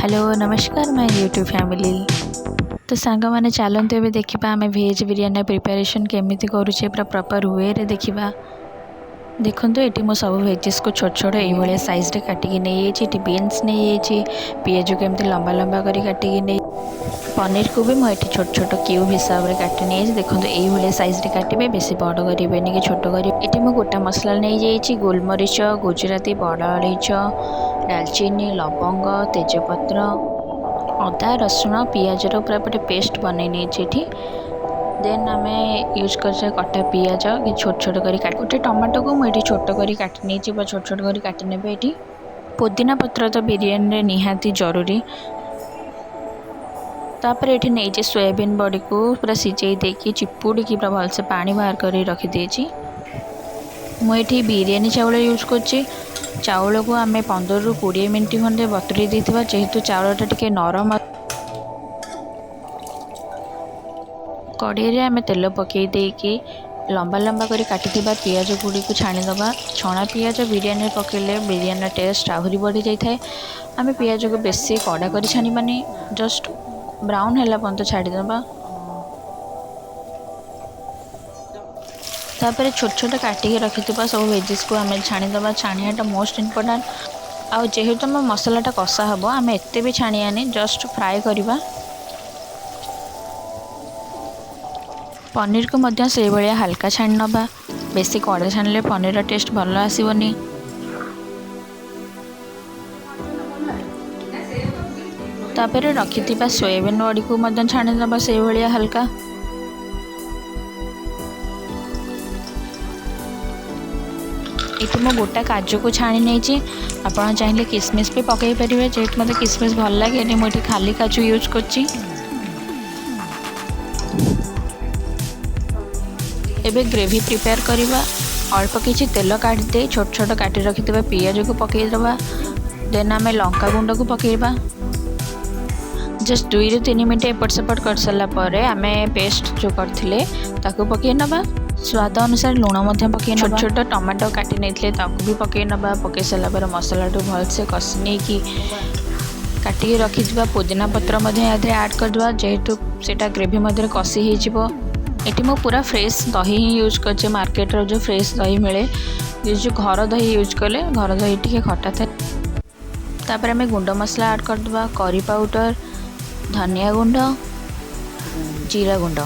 Hello नमस्कार my YouTube family. तो सांग मैंने चलते ए देखा आम भेज बिरियानी प्रिपरेशन केमी करुचे पूरा प्रॉपर वे रे देखा। देखो ये मो सब भेजेस को छोट छोट ये साइज रे काटिकी नहीं बीन्स नहीं पियाज को एमती लंबा लंबा कर काटिकी नहीं पनीर को भी मुझे छोट छोट क्यूब हिसाब से काटि नहीं। देखो ये साइज रे काटे बेस बड़ करेंगे कि छोट करेंगे। ये गोटा मसला नहीं जाइए गोलमरीच गुजराती बड़ अलैच डालचीनी लवंग तेजपत्र अदा रसुण पियाजर पूरा गोटे पेस्ट बनई नहीं। देन आम यूज कर कटा पियाज कि छोट छोट कर गोटे टमाटो को मुझे छोट कर काटि नहीं छोट छोट कर काटि ने। ये पुदीना पत्र तो बिरियानी निहाती जरूरी। तापर ये नहीं सोयाबीन बड़ी को पूरा सिझे देकी चिपुड़ी की पूरा भलसे पानी बाहर कर रखिदे। मुझे बिरियानी चाउल यूज कर चाउल को आम 15 ରୁ 20 मिनट खंडे बतुरी देथिबा जेहेतु चाउलटा टिके नरम। कढ़ई रे आम तेल पकई देकी लंबा लंबा कर काटी पियाज गुड़ी को छाणीदबा। छणा पियाज बिरियानी पकेले बिरियानी टेस्ट आहरी बढ़ी जाए। आम पियाज को बेसी कड़ा कर छाणीबानी जस्ट ब्राउन है पर्यंत छाड़ीदबा। तापर छोट छोट काटिक रखि सब वेजेस को आम छाणीदबा। छाणियाटा मोस्ट इम्पोर्टाट। आउ जेहेतु आम मसलाटा कषा हम आम एते भी छाणियानी जस्ट फ्राए करवा। पनीर को मध्य से भाया हल्का छाणी नबा। बेसी कड़ा छाणिले पनीर टेस्ट भल आसबनी। तापर रखि सोयाबीन बड़ी को मध्य छाणीदबा से भाया हल्का। ये मो गोटा काजू को छाणी नहीं। आपड़ चाहिए किसमिश भी पकई पारे जेहेतु मतलब किसमिश भल लगे मुझे खाली काजू यूज कर। एबे ग्रेवी प्रिपेयर करवा। अल्प किसी तेल काटिदे छोट छोट काटी रखि पियाज को पकईदबा। देन आम लंका गुंड को पकईबा। जस्ट 2 ରୁ 3 मिनट एपट सेपट कर सारापर आम पेस्ट जो करथिले ताको पकई नबा। स्वाद अनुसार लुण पकई छोट छोट टमाटो काटी नहीं भी पकई नबा। पकई सारापर मसला भलसे कषि नहीं कि काटिक रखि पुदीना पत्र आड करदे जेहेतु सेटा ग्रेवी मध्य कषि हो। ये मो पूरा फ्रेश दही ही यूज कर मार्केट रो जो फ्रेश दही मिले जो घर दही यूज कले घर दही टी खटा था। तापर आम गुंड मसला ऐड करदे करी पाउडर धनिया गुंड जीरा गुंड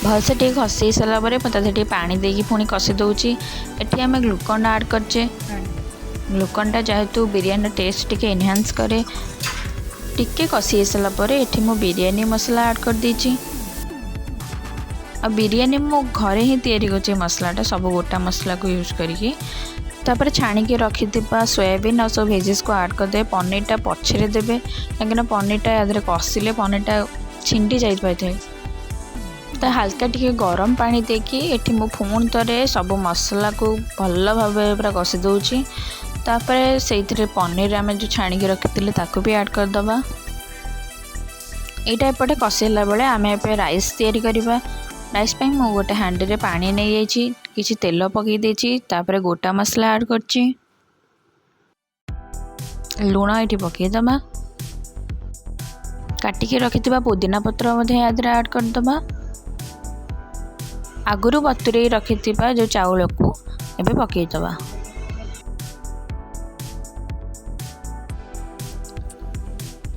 भलसे टे कषि सारापर टे पानी देकी पुणी कषि दूची। ये आम ग्लूकन ऐड करचे। ग्लूकनटा जेहेतु बिरियानी टेस्ट टिके एनहांस करे। टिके कषि सारापर ये मो बिरियानी मसला ऐड कर देची। आ बिरियानी मो घरे ही तैयारी करछे मसलाटा सब गोटा मसला को यूज करिके। तापर छाणिक रखि सोयाबीन और सब भेजेस को ऐड करदे। पनीरटा पछरे देबे कहीं पनीरटा याद कषिले पनीरटा छिंडी जाई पाए। तो हल्का टिके गरम पानी देकी ये मो पुणी थे सब मसला को भल भाव पूरा कषि दूची। तापर से पनीर आम जो छाणिक रखी ताको भी ऐड करदबा। यहाँ एपटे कषेला बेले आम ए राइस तैयारी करवा। राइस पे मु गोटे हांडी रे पानी नहीं जाइए किसी तेल पकई देछि। तापर गोटा मसला ऐड करछि लुण ये पकईदबा। काटिक रखि पुदीना पत्र ऐड करदबा। आगुरी बतुरे रखि जो चाउल को एबे पकईदबा।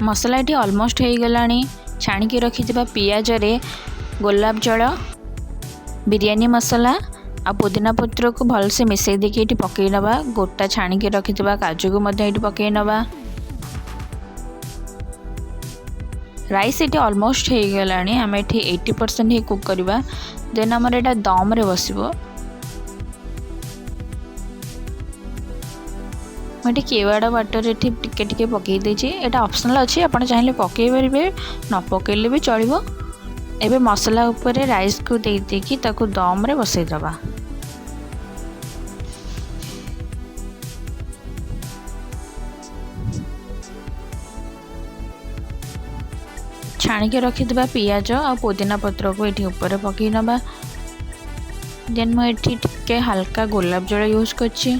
मसला ये ऑलमोस्ट हो गलानी। छाणिक रखि पियाज रे गोलाप जल बिरियानी मसला आ पुदीना पत्र को भलसे मिसई देके ये पकई नबा। गोटा छाणिक रखि काजू को ये पकई नबा। राइस ये ऑलमोस्ट हो गलानी। आम ये 80% ही कुक करवा। देन आमर यहाँ दम रे बसिबो। मुझे केवाड़ा वाटर ये टिके पकई देछि। एटा ऑप्शनल अच्छी आप चाहिए पकई पारे न पकईले भी चलो। एबे मसला ऊपर राइस को दे देकी ताको दम रे बसईदबा। छाणिक रखिदा पियाज आ पुदीना पत्र को ये ऊपर पकई नबा। देन मुझे टिके हल्का गोलाप जल यूज करछि।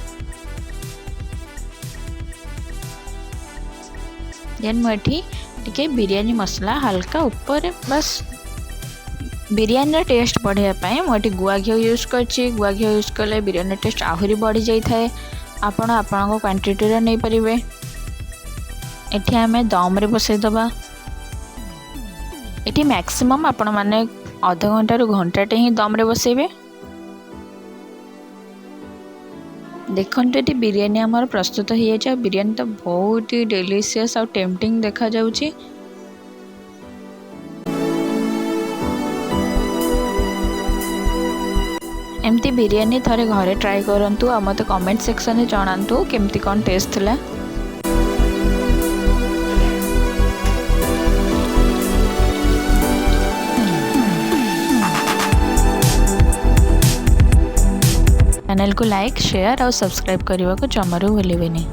देन मुझे टिके बिरयानी मसला हल्का ऊपर बस बिरयानी टेस्ट बढ़ाई मुझे गुआ घी यूज कर गुआ घी यूज कले बिरयानी टेस्ट आहरी बढ़ी जाए आपण आपण क्वांटिटी नहीं पारे। एठी आमे दम रे बसईदबा एठी मैक्सिमम आपण माने आधा घंटा रु घंटाटे ही दम रे बसैबे। देखते ये बिरयानी आमर प्रस्तुत हो जाए। बिरयानी तो बहुत ही डेलीशियस और टेम्पटिंग देखा जाउची। एमती बिरयानी थरे घरे ट्राई करंतु आ मते कमेंट सेक्शन में जणांतु केमती कौन टेस्ट थिला। चैनल को लाइक शेयर और सब्सक्राइब करने को जमारू भूलिए नहीं।